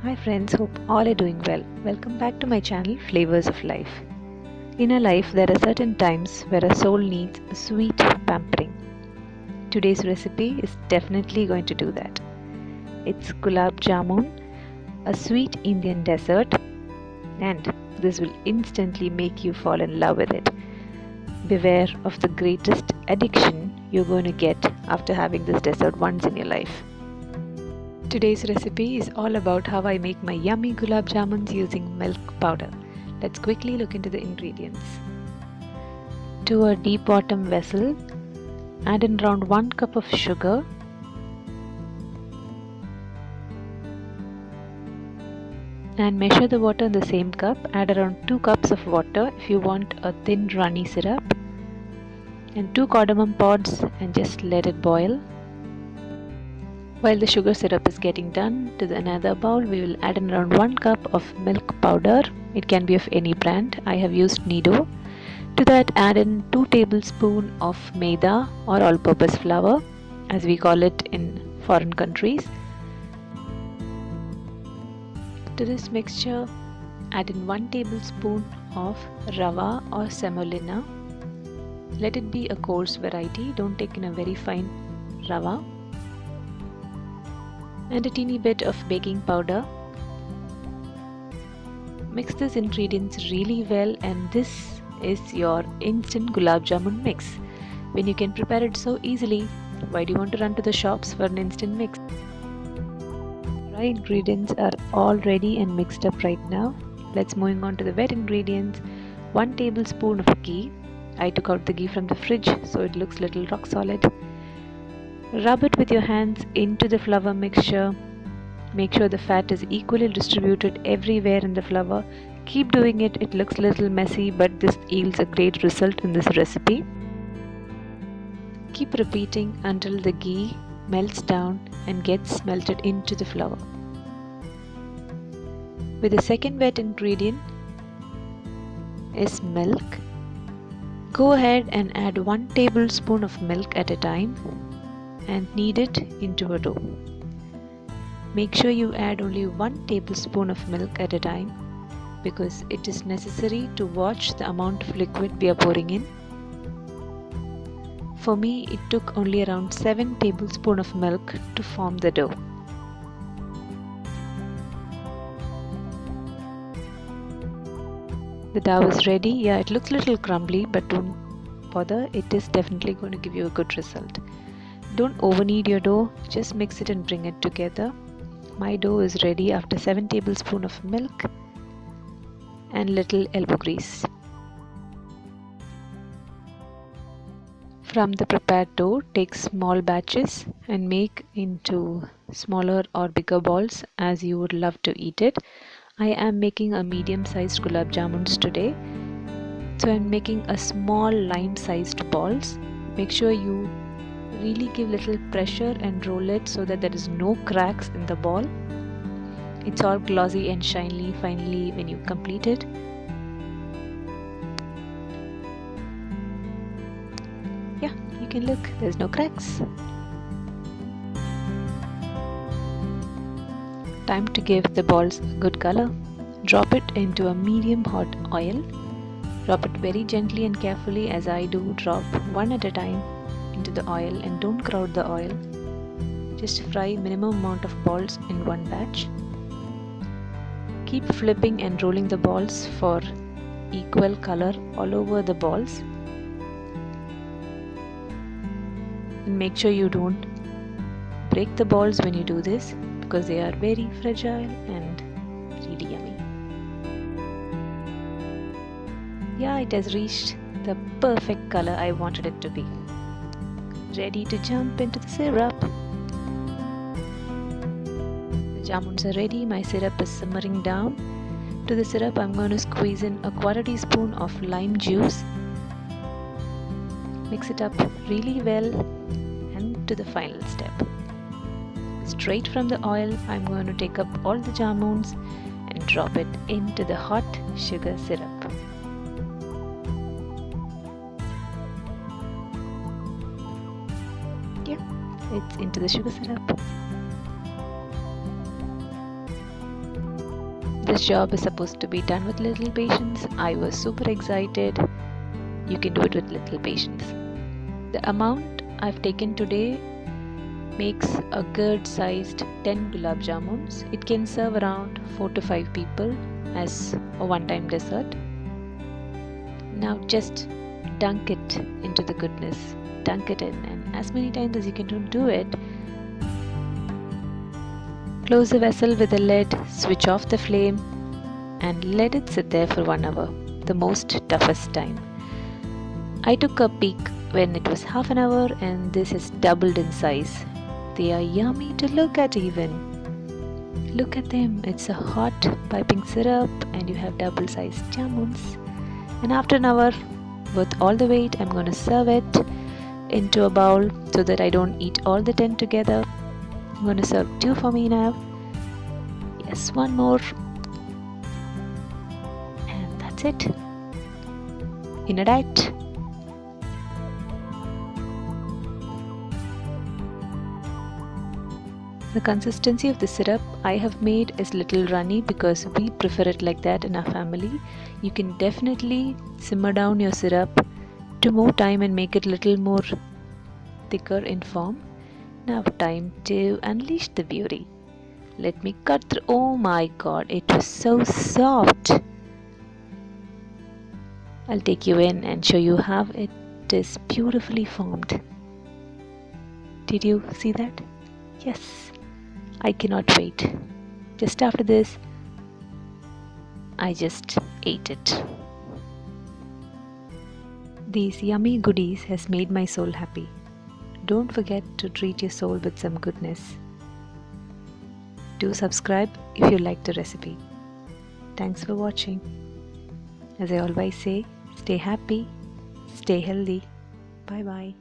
Hi friends, hope all are doing well. Welcome back to my channel Flavors of Life. In our life, there are certain times where our soul needs a sweet pampering. Today's recipe is definitely going to do that. It's gulab jamun, a sweet Indian dessert, and this will instantly make you fall in love with it. Beware of the greatest addiction you're going to get after having this dessert once in your life. Today's recipe is all about how I make my yummy gulab jamuns using milk powder. Let's quickly look into the ingredients. To a deep bottom vessel, add in around 1 cup of sugar, and measure the water in the same cup. Add around 2 cups of water if you want a thin runny syrup, and 2 cardamom pods, and just let it boil. While the sugar syrup is getting done, to another bowl we will add in around 1 cup of milk powder. It can be of any brand. I have used Nido. To that add in 2 tablespoons of maida or all-purpose flour, as we call it in foreign countries. To this mixture add in 1 tablespoon of rava or semolina. Let it be a coarse variety, don't take in a very fine rava. And a teeny bit of baking powder. Mix these ingredients really well, and this is your instant gulab jamun mix. When you can prepare it so easily, why do you want to run to the shops for an instant mix? Dry ingredients are all ready and mixed up right now. Let's move on to the wet ingredients. 1 tablespoon of ghee. I took out the ghee from the fridge so it looks little rock solid. Rub it with your hands into the flour mixture. Make sure the fat is equally distributed everywhere in the flour. Keep doing it. It looks a little messy, but this yields a great result in this recipe. Keep repeating until the ghee melts down and gets melted into the flour. With the second wet ingredient is milk. Go ahead and add 1 tablespoon of milk at a time and knead it into a dough. Make sure you add only 1 tablespoon of milk at a time because it is necessary to watch the amount of liquid we are pouring in. For me, it took only around 7 tablespoons of milk to form the dough. The dough is ready. Yeah, it looks a little crumbly, but don't bother. It is definitely going to give you a good result. Don't overknead your dough, just mix it and bring it together. My dough is ready after 7 tablespoons of milk and little elbow grease. From the prepared dough, take small batches and make into smaller or bigger balls as you would love to eat it. I am making a medium-sized gulab jamuns today. So I am making a small lime-sized balls. Make sure you really give little pressure and roll it so that there is no cracks in the ball. It's all glossy and shiny finally when you complete it. Yeah, you can look, there's no cracks. Time to give the balls a good color. Drop it into a medium hot oil. Drop it very gently and carefully, as I do. Drop one at a time into the oil and don't crowd the oil. Just fry minimum amount of balls in one batch. Keep flipping and rolling the balls for equal color all over the balls. And make sure you don't break the balls when you do this because they are very fragile and really yummy. Yeah, it has reached the perfect color I wanted it to be. Ready to jump into the syrup. The jamuns are ready. My syrup is simmering down. To the syrup, I'm going to squeeze in a 1/4 teaspoon of lime juice. Mix it up really well, and to the final step. Straight from the oil, I'm going to take up all the jamuns and drop it into the hot sugar syrup. It's into the sugar syrup. This job is supposed to be done with little patience. I was super excited. You can do it with little patience. The amount I've taken today makes a good sized 10 gulab jamuns. It can serve around 4 to 5 people as a one-time dessert. Now just dunk it into the goodness. Dunk it in, and as many times as you can do it. Close the vessel with a lid, switch off the flame and let it sit there for 1 hour, the most toughest time. I took a peek when it was half an hour and this has doubled in size. They are yummy to look at even. Look at them, it's a hot piping syrup and you have double sized jamuns. And after an hour, with all the weight, I'm going to serve it into a bowl so that I don't eat all the 10 together. I'm going to serve 2 for me now. Yes, 1 more. And that's it. In a diet. The consistency of the syrup I have made is little runny because we prefer it like that in our family. You can definitely simmer down your syrup to more time and make it little more thicker in form. Now time to unleash the beauty. Let me cut through. Oh my god, it was so soft. I'll take you in and show you how it is beautifully formed. Did you see that? Yes. I cannot wait. Just after this, I just ate it. These yummy goodies has made my soul happy. Don't forget to treat your soul with some goodness. Do subscribe if you liked the recipe. Thanks for watching. As I always say, stay happy, stay healthy. Bye bye.